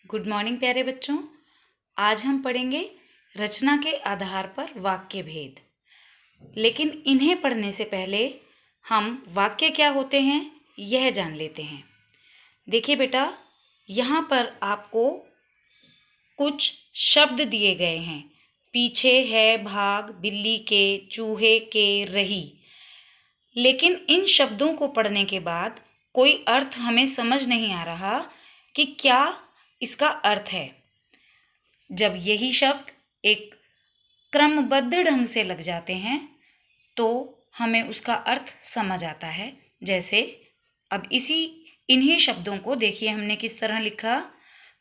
Good morning प्यारे बच्चों। आज हम पढ़ेंगे रचना के आधार पर वाक्य भेद। लेकिन इन्हें पढ़ने से पहले हम वाक्य क्या होते हैं यह जान लेते हैं। देखिए बेटा, यहाँ पर आपको कुछ शब्द दिए गए हैं। पीछे है भाग बिल्ली के, चूहे के, रही। लेकिन इन शब्दों को पढ़ने के बाद कोई अर्थ हमें समझ नहीं आ रहा कि क्या इसका अर्थ है। जब यही शब्द एक क्रमबद्ध ढंग से लग जाते हैं तो हमें उसका अर्थ समझ आता है। जैसे अब इन्हीं शब्दों को देखिए, हमने किस तरह लिखा।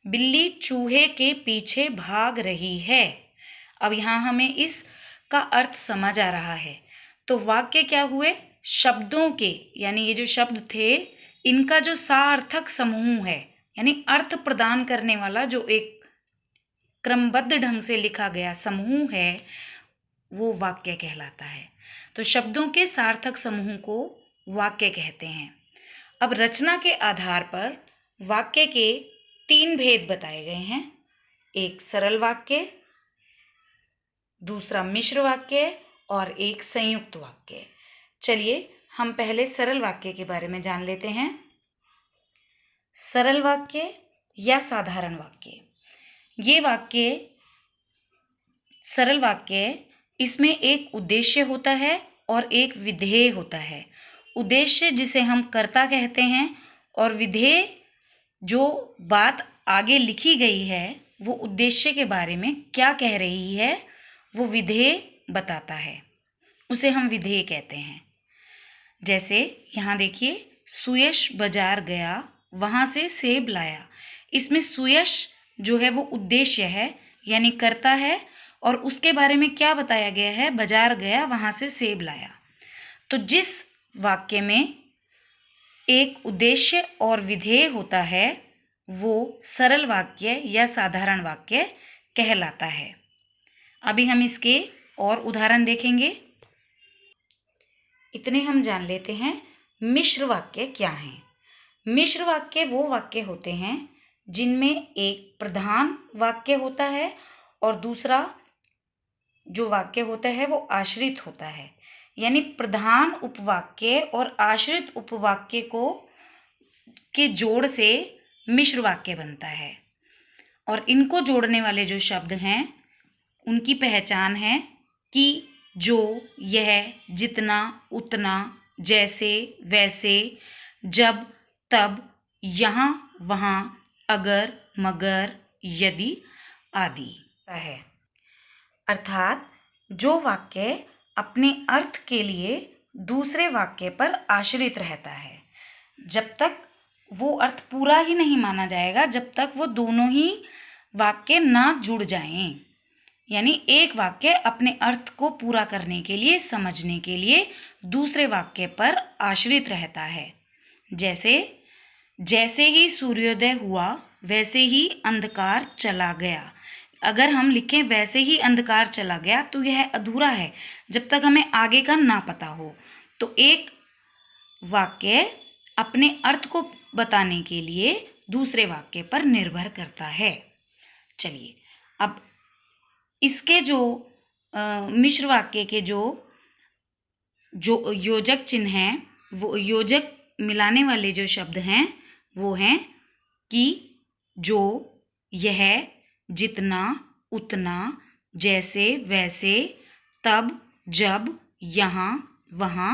बिल्ली चूहे के पीछे भाग रही है। अब यहाँ हमें इसका अर्थ समझ आ रहा है। तो वाक्य क्या हुए? शब्दों के, यानी ये जो शब्द थे इनका जो सार्थक समूह है, यानी अर्थ प्रदान करने वाला जो एक क्रमबद्ध ढंग से लिखा गया समूह है, वो वाक्य कहलाता है। तो शब्दों के सार्थक समूह को वाक्य कहते हैं। अब रचना के आधार पर वाक्य के 3 भेद बताए गए हैं। एक सरल वाक्य, दूसरा मिश्र वाक्य और एक संयुक्त वाक्य। चलिए हम पहले सरल वाक्य के बारे में जान लेते हैं। सरल वाक्य या साधारण वाक्य, ये वाक्य सरल वाक्य, इसमें एक उद्देश्य होता है और एक विधेय होता है। उद्देश्य जिसे हम कर्ता कहते हैं और विधेय जो बात आगे लिखी गई है वो उद्देश्य के बारे में क्या कह रही है वो विधेय बताता है, उसे हम विधेय कहते हैं। जैसे यहाँ देखिए, सुयश बाजार गया, वहाँ से सेब लाया। इसमें सुयश जो है वो उद्देश्य है, यानी कर्ता है, और उसके बारे में क्या बताया गया है? बाजार गया, वहाँ से सेब लाया। तो जिस वाक्य में एक उद्देश्य और विधेय होता है वो सरल वाक्य या साधारण वाक्य कहलाता है। अभी हम इसके और उदाहरण देखेंगे। इतने हम जान लेते हैं मिश्र वाक्य क्या हैं। मिश्र वाक्य वो वाक्य होते हैं जिनमें एक प्रधान वाक्य होता है और दूसरा जो वाक्य होता है वो आश्रित होता है। यानी प्रधान उपवाक्य और आश्रित उपवाक्य के जोड़ से मिश्र वाक्य बनता है। और इनको जोड़ने वाले जो शब्द हैं उनकी पहचान है कि, जो, यह, जितना, उतना, जैसे, वैसे, जब, तब, यहाँ, वहाँ, अगर, मगर, यदि आदि है। अर्थात जो वाक्य अपने अर्थ के लिए दूसरे वाक्य पर आश्रित रहता है, जब तक वो अर्थ पूरा ही नहीं माना जाएगा, जब तक वो दोनों ही वाक्य ना जुड़ जाएं। यानी एक वाक्य अपने अर्थ को पूरा करने के लिए, समझने के लिए दूसरे वाक्य पर आश्रित रहता है। जैसे ही सूर्योदय हुआ वैसे ही अंधकार चला गया। अगर हम लिखें वैसे ही अंधकार चला गया तो यह अधूरा है जब तक हमें आगे का ना पता हो। तो एक वाक्य अपने अर्थ को बताने के लिए दूसरे वाक्य पर निर्भर करता है। चलिए अब इसके जो मिश्र वाक्य के जो योजक चिन्ह हैं, वो योजक मिलाने वाले जो शब्द हैं वो हैं कि, जो, यह, जितना, उतना, जैसे, वैसे, तब, जब, यहाँ, वहाँ,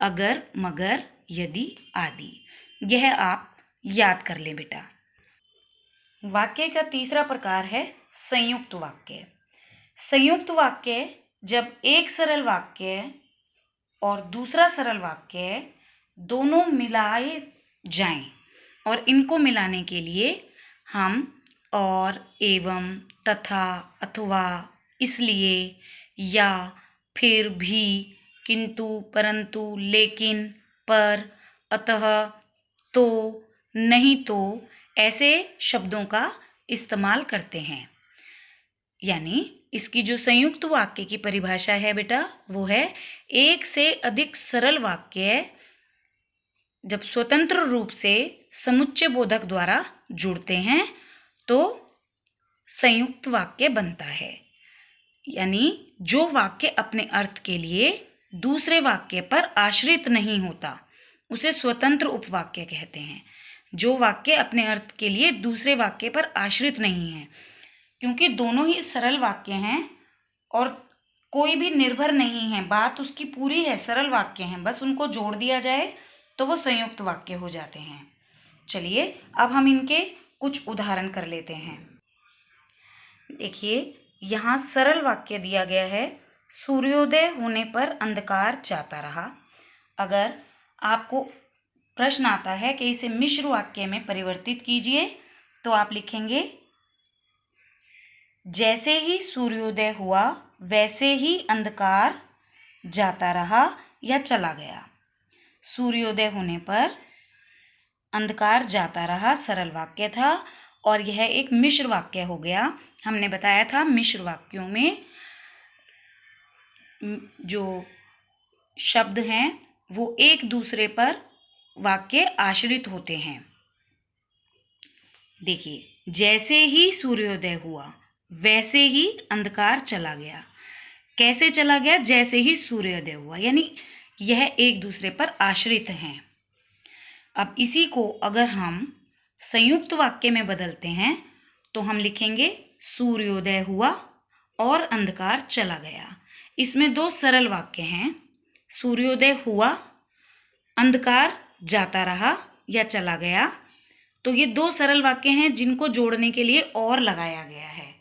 अगर, मगर, यदि आदि। यह आप याद कर लें बेटा। वाक्य का तीसरा प्रकार है संयुक्त वाक्य। संयुक्त वाक्य जब एक सरल वाक्य और दूसरा सरल वाक्य दोनों मिलाए जाएं, और इनको मिलाने के लिए हम और, एवं, तथा, अथवा, इसलिए, या, फिर भी, किंतु, परंतु, लेकिन, पर, अतः, तो, नहीं तो ऐसे शब्दों का इस्तेमाल करते हैं। यानी इसकी जो संयुक्त वाक्य की परिभाषा है बेटा वो है, एक से अधिक सरल वाक्य जब स्वतंत्र रूप से समुच्चय बोधक द्वारा जुड़ते हैं तो संयुक्त वाक्य बनता है। यानी जो वाक्य अपने अर्थ के लिए दूसरे वाक्य पर आश्रित नहीं होता उसे स्वतंत्र उपवाक्य कहते हैं। जो वाक्य अपने अर्थ के लिए दूसरे वाक्य पर आश्रित नहीं है, क्योंकि दोनों ही सरल वाक्य हैं और कोई भी निर्भर नहीं है, बात उसकी पूरी है, सरल वाक्य हैं, बस उनको जोड़ दिया जाए तो वो संयुक्त वाक्य हो जाते हैं। चलिए अब हम इनके कुछ उदाहरण कर लेते हैं। देखिए यहाँ सरल वाक्य दिया गया है, सूर्योदय होने पर अंधकार जाता रहा। अगर आपको प्रश्न आता है कि इसे मिश्र वाक्य में परिवर्तित कीजिए, तो आप लिखेंगे जैसे ही सूर्योदय हुआ वैसे ही अंधकार जाता रहा या चला गया। सूर्योदय होने पर अंधकार जाता रहा सरल वाक्य था और यह एक मिश्र वाक्य हो गया। हमने बताया था मिश्र वाक्यों में जो शब्द हैं वो एक दूसरे पर वाक्य आश्रित होते हैं। देखिए जैसे ही सूर्योदय हुआ वैसे ही अंधकार चला गया। कैसे चला गया? जैसे ही सूर्योदय हुआ, यानी यह एक दूसरे पर आश्रित हैं। अब इसी को अगर हम संयुक्त वाक्य में बदलते हैं तो हम लिखेंगे सूर्योदय हुआ और अंधकार चला गया। इसमें दो सरल वाक्य हैं, सूर्योदय हुआ, अंधकार जाता रहा या चला गया। तो ये दो सरल वाक्य हैं जिनको जोड़ने के लिए और लगाया गया है।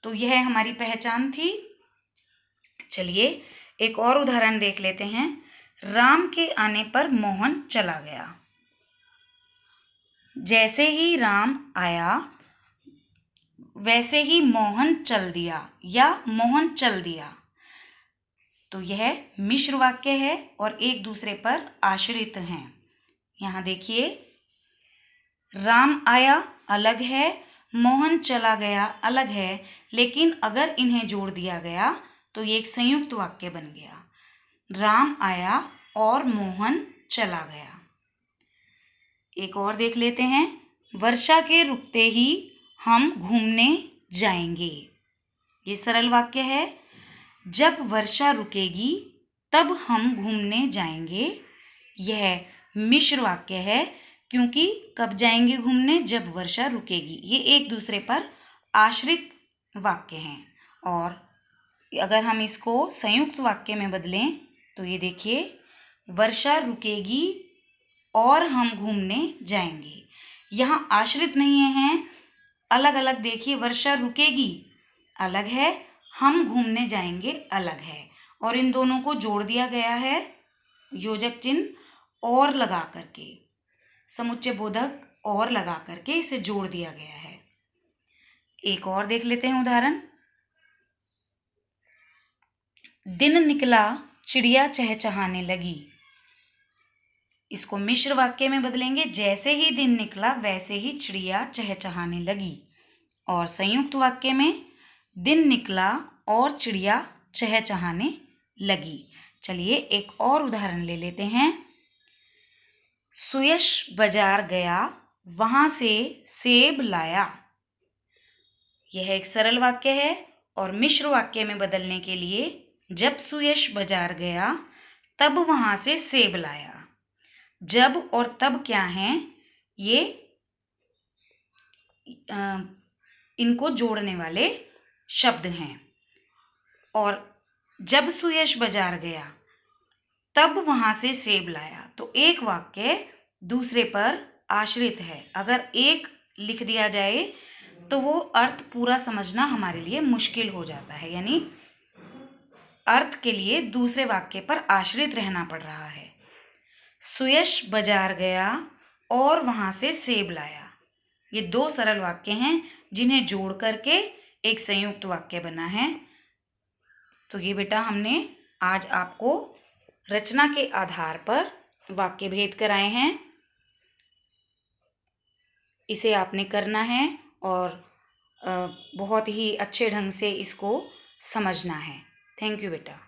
तो यह हमारी पहचान थी। चलिए एक और उदाहरण देख लेते हैं। राम के आने पर मोहन चला गया। जैसे ही राम आया वैसे ही मोहन चल दिया या मोहन चल दिया। तो यह मिश्र वाक्य है और एक दूसरे पर आश्रित हैं। यहाँ देखिए राम आया अलग है, मोहन चला गया अलग है, लेकिन अगर इन्हें जोड़ दिया गया तो ये एक संयुक्त वाक्य बन गया। राम आया और मोहन चला गया। एक और देख लेते हैं। वर्षा के रुकते ही हम घूमने जाएंगे। ये सरल वाक्य है। जब वर्षा रुकेगी तब हम घूमने जाएंगे। यह मिश्र वाक्य है, क्योंकि कब जाएंगे घूमने? जब वर्षा रुकेगी। ये एक दूसरे पर आश्रित वाक्य हैं। और अगर हम इसको संयुक्त वाक्य में बदलें तो ये देखिए वर्षा रुकेगी और हम घूमने जाएंगे। यहाँ आश्रित नहीं हैं, अलग अलग। देखिए वर्षा रुकेगी अलग है, हम घूमने जाएंगे अलग है, और इन दोनों को जोड़ दिया गया है योजक चिन्ह और लगा करके, समुच्चय बोधक और लगा करके इसे जोड़ दिया गया है। एक और देख लेते हैं उदाहरण। दिन निकला चिड़िया चहचहाने लगी। इसको मिश्र वाक्य में बदलेंगे, जैसे ही दिन निकला वैसे ही चिड़िया चहचहाने लगी। और संयुक्त वाक्य में दिन निकला और चिड़िया चहचहाने लगी। चलिए एक और उदाहरण ले लेते हैं। सुयश बाजार गया, वहां से सेब लाया। यह एक सरल वाक्य है और मिश्र वाक्य में बदलने के लिए जब सुयश बाजार गया तब वहां से सेब लाया। जब और तब क्या हैं? ये इनको जोड़ने वाले शब्द हैं। और जब सुयश बाजार गया तब वहां से सेब लाया, तो एक वाक्य दूसरे पर आश्रित है। अगर एक लिख दिया जाए तो वो अर्थ पूरा समझना हमारे लिए मुश्किल हो जाता है, यानी अर्थ के लिए दूसरे वाक्य पर आश्रित रहना पड़ रहा है। सुयश बाजार गया और वहां से सेब लाया। ये दो सरल वाक्य हैं जिन्हें जोड़ करके एक संयुक्त वाक्य बना है। तो ये बेटा हमने आज आपको रचना के आधार पर वाक्य भेद कराए हैं। इसे आपने करना है और बहुत ही अच्छे ढंग से इसको समझना है। थैंक यू बेटा।